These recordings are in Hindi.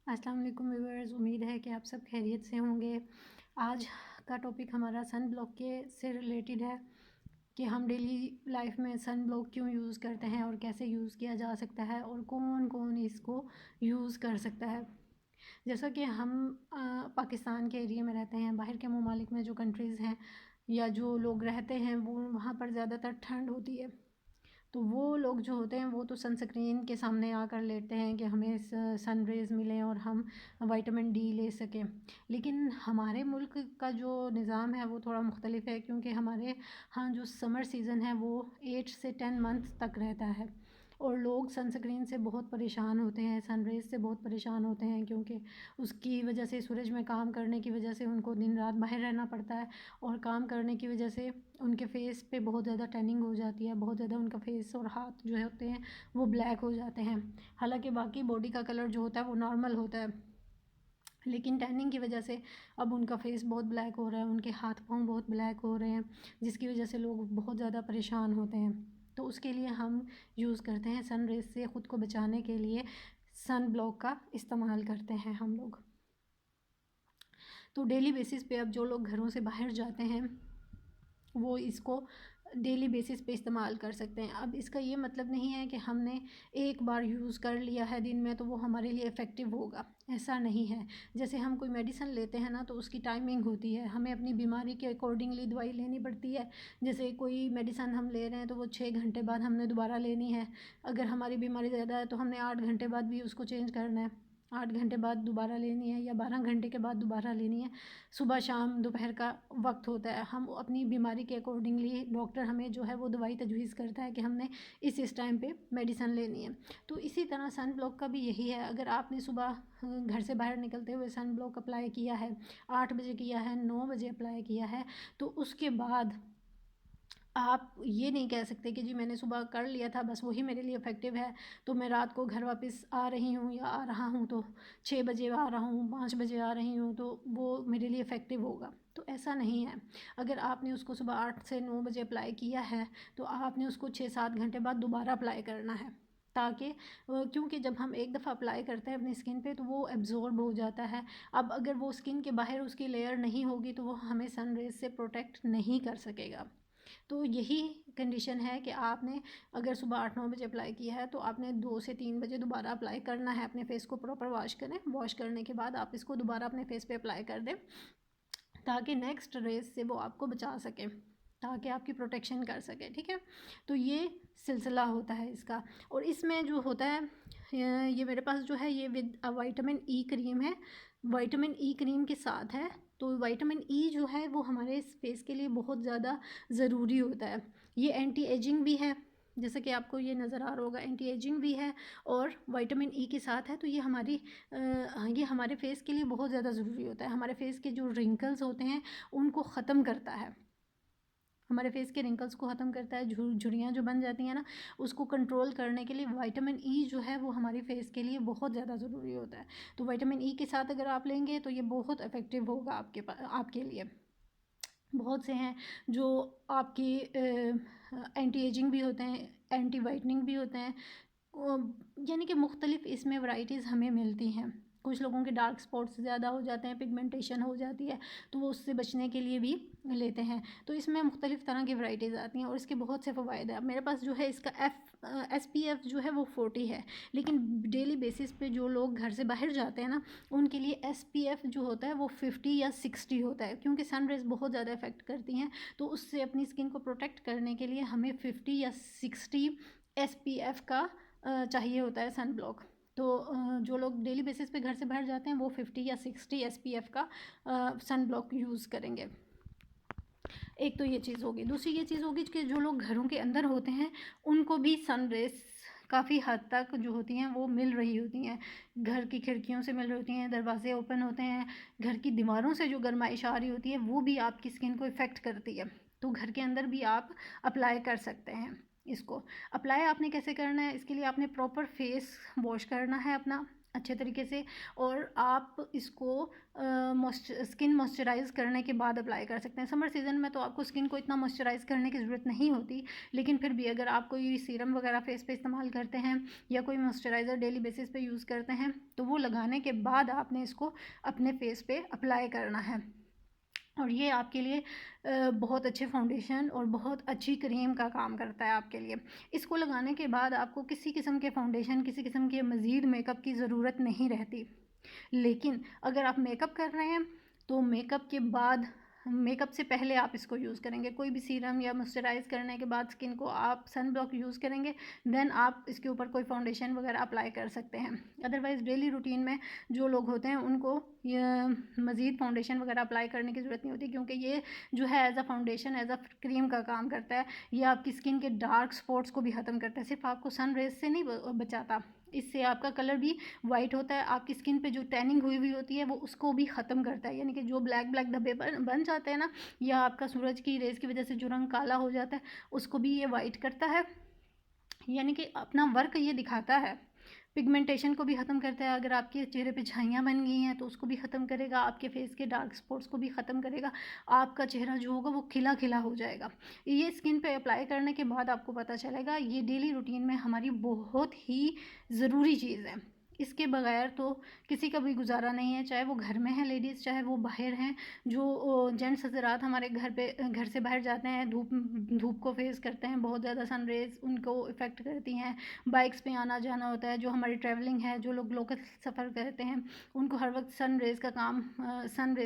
अस्सलाम वालेकुम व्यूअर्स, उम्मीद है कि आप सब खैरियत से होंगे। आज का टॉपिक हमारा सन ब्लॉक के से रिलेटेड है कि हम डेली लाइफ में सन ब्लॉक क्यों यूज़ करते हैं और कैसे यूज़ किया जा सकता है और कौन कौन इसको यूज़ कर सकता है। जैसा कि हम पाकिस्तान के एरिया में रहते हैं, बाहर के ममालिक में जो कंट्रीज़ हैं या जो लोग रहते हैं वो वहाँ पर ज़्यादातर ठंड होती है, तो वो लोग जो होते हैं वो तो सनस्क्रीन के सामने आकर लेटते हैं कि हमें सन रेज़ मिलें और हम विटामिन डी ले सकें। लेकिन हमारे मुल्क का जो निज़ाम है वो थोड़ा मुख्तलिफ है, क्योंकि हमारे यहाँ जो समर सीज़न है वो 8 से 10 मंथ तक रहता है और लोग सनस्क्रीन से बहुत परेशान होते हैं, सन रेज़ से बहुत परेशान होते हैं, क्योंकि उसकी वजह से सूरज में काम करने की वजह से उनको दिन रात बाहर रहना पड़ता है और काम करने की वजह से उनके फेस पे बहुत ज़्यादा टैनिंग हो जाती है, बहुत ज़्यादा उनका फेस और हाथ जो होते हैं वो ब्लैक हो जाते हैं। हालांकि बाकी बॉडी का कलर जो होता है वो नॉर्मल होता है, लेकिन टैनिंग की वजह से अब उनका फेस बहुत ब्लैक हो रहा है, उनके हाथ पाँव बहुत ब्लैक हो रहे हैं, जिसकी वजह से लोग बहुत ज़्यादा परेशान होते हैं। तो उसके लिए हम यूज़ करते हैं सन रेज़ से ख़ुद को बचाने के लिए सन ब्लॉक का इस्तेमाल करते हैं हम लोग। तो डेली बेसिस पे अब जो लोग घरों से बाहर जाते हैं वो इसको डेली बेसिस पे इस्तेमाल कर सकते हैं। अब इसका ये मतलब नहीं है कि हमने एक बार यूज़ कर लिया है दिन में तो वो हमारे लिए इफ़ेक्टिव होगा, ऐसा नहीं है। जैसे हम कोई मेडिसिन लेते हैं ना तो उसकी टाइमिंग होती है, हमें अपनी बीमारी के अकॉर्डिंगली दवाई लेनी पड़ती है। जैसे कोई मेडिसिन हम ले रहे हैं तो वो 6 घंटे बाद हमने दोबारा लेनी है। अगर हमारी बीमारी ज़्यादा है तो हमने 8 घंटे बाद भी उसको चेंज करना है, 8 घंटे बाद दोबारा लेनी है या 12 घंटे के बाद दोबारा लेनी है। सुबह शाम दोपहर का वक्त होता है, हम अपनी बीमारी के अकॉर्डिंगली डॉक्टर हमें जो है वो दवाई तजवीज़ करता है कि हमने इस टाइम पे मेडिसिन लेनी है। तो इसी तरह सन ब्लॉक का भी यही है। अगर आपने सुबह घर से बाहर निकलते हुए सन ब्लॉक अप्लाई किया है, 8 बजे किया है, 9 बजे अप्लाई किया है, तो उसके बाद आप ये नहीं कह सकते कि जी मैंने सुबह कर लिया था बस वही मेरे लिए इफ़ेक्टिव है, तो मैं रात को घर वापस आ रही हूँ या आ रहा हूँ तो 6 बजे आ रहा हूँ, 5 बजे आ रही हूँ तो वो मेरे लिए इफ़ेक्टिव होगा। तो ऐसा नहीं है। अगर आपने उसको सुबह 8 से 9 बजे अप्लाई किया है तो आपने उसको 6-7 घंटे बाद दोबारा अप्लाई करना है, ताकि क्योंकि जब हम एक दफ़ा अप्लाई करते हैं अपनी स्किन पे तो वो एब्जॉर्ब हो जाता है। अब अगर वो स्किन के बाहर उसकी लेयर नहीं होगी तो वो हमें सन रेज से प्रोटेक्ट नहीं कर सकेगा। तो यही कंडीशन है कि आपने अगर सुबह 8-9 बजे अप्लाई किया है तो आपने 2 से 3 बजे दोबारा अप्लाई करना है। अपने फेस को प्रॉपर वॉश करें, वॉश करने के बाद आप इसको दोबारा अपने फेस पे अप्लाई कर दें, ताकि नेक्स्ट रेज से वो आपको बचा सके, ताकि आपकी प्रोटेक्शन कर सके। ठीक है, तो ये सिलसिला होता है इसका। और इसमें जो होता है ये मेरे पास जो है ये विद विटामिन ई क्रीम है, विटामिन ई क्रीम के साथ है। तो विटामिन ई जो है वो हमारे फेस के लिए बहुत ज़्यादा ज़रूरी होता है। ये एंटी एजिंग भी है, जैसे कि आपको ये नज़र आ रहा होगा, एंटी एजिंग भी है और विटामिन ई के साथ है। तो ये हमारे फेस के लिए बहुत ज़्यादा ज़रूरी होता है। हमारे फेस के जो रिंकल्स होते हैं उनको ख़त्म करता है, हमारे फेस के रिंकल्स को ख़त्म करता है। झुर्रियाँ जो बन जाती हैं ना, उसको कंट्रोल करने के लिए विटामिन ई जो है वो हमारे फेस के लिए बहुत ज़्यादा ज़रूरी होता है। तो विटामिन ई के साथ अगर आप लेंगे तो ये बहुत इफ़ेक्टिव होगा आपके लिए। बहुत से हैं जो आपकी एंटी एजिंग भी होते हैं, एंटी वाइटनिंग भी होते हैं, यानी कि मुख्तलिफ़ इसमें वैरायटीज़ हमें मिलती हैं। कुछ लोगों के डार्क स्पॉट्स ज़्यादा हो जाते हैं, पिगमेंटेशन हो जाती है, तो वो उससे बचने के लिए भी लेते हैं। तो इसमें मुख्तलिफ़ तरह की वैरायटीज़ आती हैं और इसके बहुत से फ़वाइद हैं। मेरे पास जो है इसका SPF जो है वो 40 है, लेकिन डेली बेसिस पे जो लोग घर से बाहर जाते हैं ना उनके लिए SPF जो होता है वो 50 या 60 होता है, क्योंकि सन रेज़ बहुत ज़्यादा इफ़ेक्ट करती हैं। तो उससे अपनी स्किन को प्रोटेक्ट करने के लिए हमें 50 या 60 SPF का चाहिए होता है सन ब्लॉक। तो जो लोग डेली बेसिस पे घर से बाहर जाते हैं वो 50 या 60 SPF का सन ब्लॉक यूज़ करेंगे। एक तो ये चीज़ होगी। दूसरी ये चीज़ होगी कि जो लोग घरों के अंदर होते हैं उनको भी सन रेज़ काफ़ी हद तक जो होती हैं वो मिल रही होती हैं, घर की खिड़कियों से मिल रही होती हैं, दरवाजे ओपन होते हैं, घर की दीवारों से जो गर्माइश आ रही होती है वो भी आपकी स्किन को इफ़ेक्ट करती है। तो घर के अंदर भी आप अप्लाई कर सकते हैं। इसको अप्लाई आपने कैसे करना है, इसके लिए आपने प्रॉपर फेस वॉश करना है अपना अच्छे तरीके से, और आप इसको स्किन मॉइस्चराइज़ करने के बाद अप्लाई कर सकते हैं। समर सीज़न में तो आपको स्किन को इतना मॉइस्चराइज़ करने की ज़रूरत नहीं होती, लेकिन फिर भी अगर आप कोई सीरम वगैरह फेस पे इस्तेमाल करते हैं या कोई मॉइस्चराइज़र डेली बेसिस पे यूज़ करते हैं, तो वो लगाने के बाद आपने इसको अपने फेस पे अप्लाई करना है। और ये आपके लिए बहुत अच्छे फाउंडेशन और बहुत अच्छी क्रीम का काम करता है आपके लिए। इसको लगाने के बाद आपको किसी किस्म के फाउंडेशन, किसी किस्म के मज़ीद मेकअप की ज़रूरत नहीं रहती। लेकिन अगर आप मेकअप कर रहे हैं तो मेकअप के बाद, मेकअप से पहले आप इसको यूज़ करेंगे, कोई भी सीरम या मॉइस्चराइज़ करने के बाद स्किन को आप सन ब्लॉक यूज़ करेंगे, देन आप इसके ऊपर कोई फाउंडेशन वगैरह अप्लाई कर सकते हैं। अदरवाइज़ डेली रूटीन में जो लोग होते हैं उनको ये मज़ीद फाउंडेशन वगैरह अप्लाई करने की ज़रूरत नहीं होती, क्योंकि ये जो है as a foundation, as a cream का काम करता है। ये आपकी स्किन के डार्क स्पॉट्स को भी ख़त्म करता है, सिर्फ आपको सन रेज से नहीं बचाता, इससे आपका कलर भी वाइट होता है। आपकी स्किन पे जो टैनिंग हुई होती है वो उसको भी ख़त्म करता है, यानी कि जो ब्लैक ब्लैक धब्बे बन जाते हैं ना, या आपका सूरज की रेज़ की वजह से जो रंग काला हो जाता है उसको भी ये वाइट करता है। यानी कि अपना वर्क ये दिखाता है। पिगमेंटेशन को भी ख़त्म करता है। अगर आपके चेहरे पे झाइयाँ बन गई हैं तो उसको भी ख़त्म करेगा, आपके फेस के डार्क स्पॉट्स को भी ख़त्म करेगा, आपका चेहरा जो होगा वो खिला खिला हो जाएगा। ये स्किन पे अप्लाई करने के बाद आपको पता चलेगा ये डेली रूटीन में हमारी बहुत ही ज़रूरी चीज़ है। इसके बगैर तो किसी का भी गुजारा नहीं है, चाहे वो घर में है लेडीज़, चाहे वो बाहर हैं। जो जेंट्स हज़रात हमारे घर से बाहर जाते हैं, धूप को फेस करते हैं, बहुत ज़्यादा सन रेज़ उनको इफ़ेक्ट करती हैं, बाइक्स पे आना जाना होता है, जो हमारी ट्रैवलिंग है, जो लोग लोकल सफ़र करते हैं उनको हर वक्त सन रेज़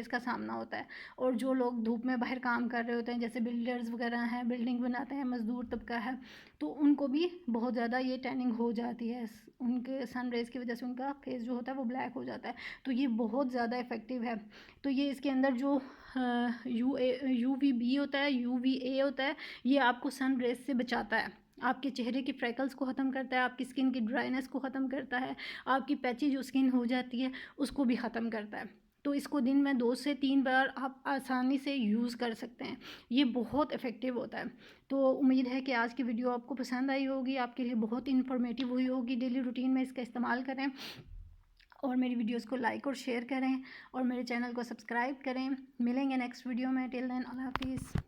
का सामना होता है। और जो लोग धूप में बाहर काम कर रहे होते हैं, जैसे बिल्डर्स वगैरह हैं, बिल्डिंग बनाते हैं, मज़दूर तबका है, तो उनको भी बहुत ज़्यादा ये टैनिंग हो जाती है। उनके सन रेज़ की वजह से उनका फेस जो होता है वो ब्लैक हो जाता है। तो ये बहुत ज़्यादा इफ़ेक्टिव है। तो ये इसके अंदर जो UVB होता है, UVA होता है, ये आपको सन रेज़ से बचाता है, आपके चेहरे के फ्रैकल्स को ख़त्म करता है, आपकी स्किन की ड्राइनेस को ख़त्म करता है, आपकी पैची जो स्किन हो जाती है उसको भी ख़त्म करता है। तो इसको दिन में 2 से 3 बार आप आसानी से यूज़ कर सकते हैं। ये बहुत इफ़ेक्टिव होता है। तो उम्मीद है कि आज की वीडियो आपको पसंद आई होगी, आपके लिए बहुत इन्फॉर्मेटिव हुई होगी। डेली रूटीन में इसका इस्तेमाल करें और मेरी वीडियोस को लाइक और शेयर करें और मेरे चैनल को सब्सक्राइब करें। मिलेंगे नेक्स्ट वीडियो में। टिल देन अल्लाह हाफिज़।